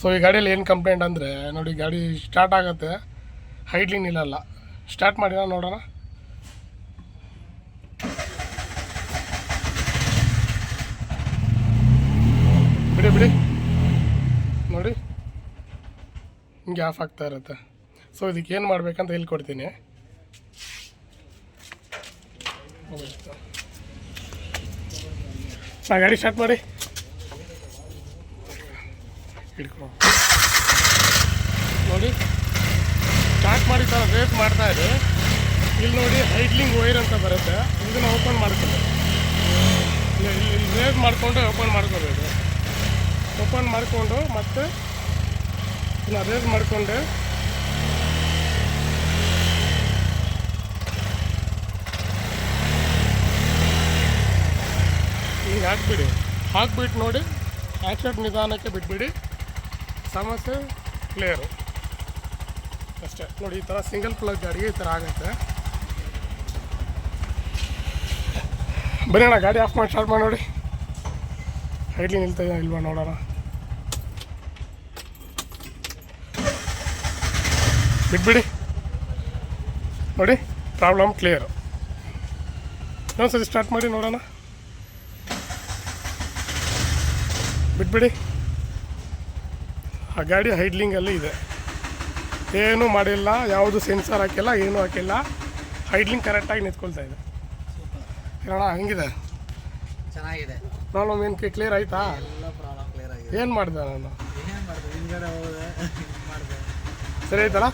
So ಈ ಗಾಡಿಯಲ್ಲಿ ಏನು ಕಂಪ್ಲೇಂಟ್ ಅಂದರೆ ನೋಡಿ, ಗಾಡಿ ಸ್ಟಾರ್ಟ್ ಆಗುತ್ತೆ, ಹೈಡ್ಲಿಂಗ್ ನಿಲ್ಲಲ್ಲ. ಸ್ಟಾರ್ಟ್ ಮಾಡಿನ ನೋಡೋಣ. ಬಿಡಿ ಬಿಡಿ ನೋಡಿ, ಹಿಂಗೆ ಆಫ್ ಆಗ್ತಾ ಇರುತ್ತೆ. ಸೊ ಇದಕ್ಕೆ ಏನು ಮಾಡಬೇಕಂತ ಹೇಳ್ಕೊಡ್ತೀನಿ. ಗಾಡಿ ಸ್ಟಾರ್ಟ್ ಮಾಡಿ ಹಿಡ್ಕೊ ನೋಡಿ. ಸ್ಟಾರ್ಟ್ ಮಾಡಿ ಥರ ರೇಸ್ ಮಾಡ್ತಾಯಿದೆ. ಇಲ್ಲಿ ನೋಡಿ ಹೈಡ್ಲಿಂಗ್ ವೈರ್ ಅಂತ ಬರುತ್ತೆ, ಇದನ್ನು ಓಪನ್ ಮಾಡ್ಕೊಂಡು ಇಲ್ಲಿ ರೇಸ್ ಮಾಡಿಕೊಂಡು ಓಪನ್ ಮಾಡ್ಕೋಬೇಕು. ಓಪನ್ ಮಾಡಿಕೊಂಡು ಮತ್ತೆ ಇದನ್ನ ರೇಸ್ ಮಾಡಿಕೊಂಡೆ ಹಿಂಗೆ ಹಾಕ್ಬಿಟ್ಟು ನೋಡಿ, ಆ್ಯಕ್ಸಿಡೆಂಟ್ ನಿಧಾನಕ್ಕೆ ಬಿಟ್ಬಿಡಿ, ಸಮಸ್ಯೆ ಕ್ಲಿಯರು ಅಷ್ಟೇ. ನೋಡಿ ಈ ಥರ ಸಿಂಗಲ್ ಪ್ಲಗ್ ಗಾಡಿಗೆ ಈ ಥರ ಆಗುತ್ತೆ. ಬನ್ನಿ ಅಣ್ಣ, ಗಾಡಿ ಆಫ್ ಮಾಡಿ ಸ್ಟಾರ್ಟ್ ಮಾಡಿ ನೋಡಿ. ಹೈಡ್ಲಿ ನಿಲ್ತಾ ಇಲ್ವಾ ನೋಡೋಣ. ಬಿಟ್ಬಿಡಿ ನೋಡಿ, ಪ್ರಾಬ್ಲಮ್ ಕ್ಲಿಯರು. ಇನ್ನೊಂದ್ಸತಿ ಸ್ಟಾರ್ಟ್ ಮಾಡಿ ನೋಡೋಣ. ಬಿಟ್ಬಿಡಿ. ಆ ಗಾಡಿ ಹೈಡ್ಲಿಂಗಲ್ಲಿ ಇದೆ, ಏನೂ ಮಾಡಿಲ್ಲ, ಯಾವುದು ಸೆನ್ಸರ್ ಹಾಕಿಲ್ಲ, ಏನೂ ಹಾಕಿಲ್ಲ. ಹೈಡ್ಲಿಂಗ್ ಕರೆಕ್ಟಾಗಿ ನಿಂತ್ಕೊಳ್ತಾ ಇದೆ. ಅಣ್ಣ ಹಂಗಿದೆ, ಚೆನ್ನಾಗಿದೆ. ಪ್ರಾಬ್ಲಮ್ ಏನು ಕ್ಲಿಯರ್ ಆಯಿತಾ? ಎಲ್ಲ ಪ್ರಾಬ್ಲಮ್ ಕ್ಲಿಯರ್ ಆಗಿದೆ. ಏನು ಮಾಡಿದೆ ನಾನು? ಏನು ಮಾಡಿದೆ? ಹಿಂದ್ಗಡೆ ಹೋದೆ ಮಾಡಿದೆ. ಸರಿ ಆಯ್ತಲ್ಲ.